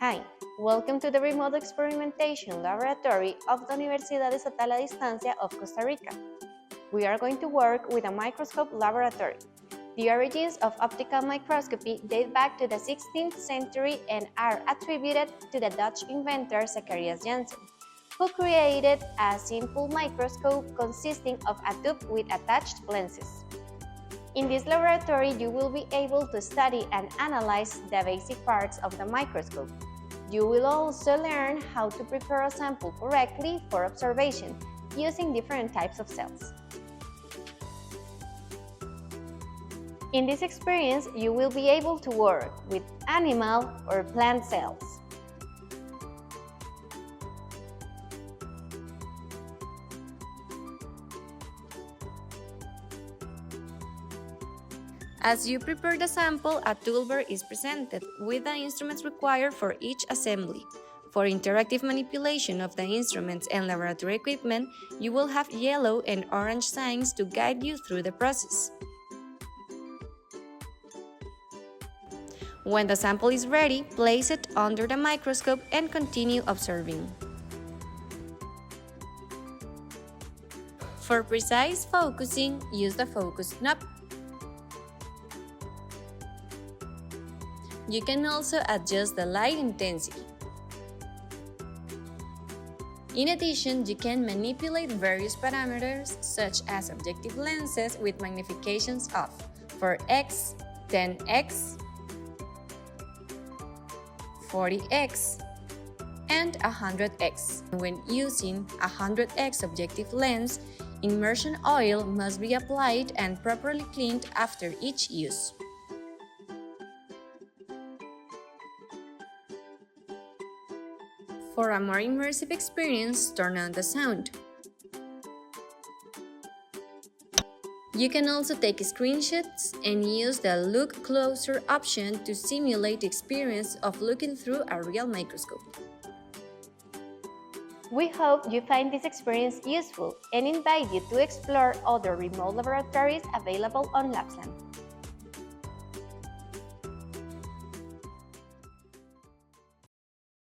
Hi, welcome to the Remote Experimentation Laboratory of the Universidad Estatal a Distancia of Costa Rica. We are going to work with a microscope laboratory. The origins of optical microscopy date back to the 16th century and are attributed to the Dutch inventor Zacharias Janssen, who created a simple microscope consisting of a tube with attached lenses. In this laboratory, you will be able to study and analyze the basic parts of the microscope. You will also learn how to prepare a sample correctly for observation using different types of cells. In this experience, you will be able to work with animal or plant cells. As you prepare the sample, a toolbar is presented with the instruments required for each assembly. For interactive manipulation of the instruments and laboratory equipment, you will have yellow and orange signs to guide you through the process. When the sample is ready, place it under the microscope and continue observing. For precise focusing, use the focus knob. You can also adjust the light intensity. In addition, you can manipulate various parameters such as objective lenses with magnifications of 4x, 10x, 40x, and 100x. When using a 100x objective lens, immersion oil must be applied and properly cleaned after each use. For a more immersive experience, turn on the sound. You can also take screenshots and use the Look Closer option to simulate the experience of looking through a real microscope. We hope you find this experience useful and invite you to explore other remote laboratories available on LabsLand.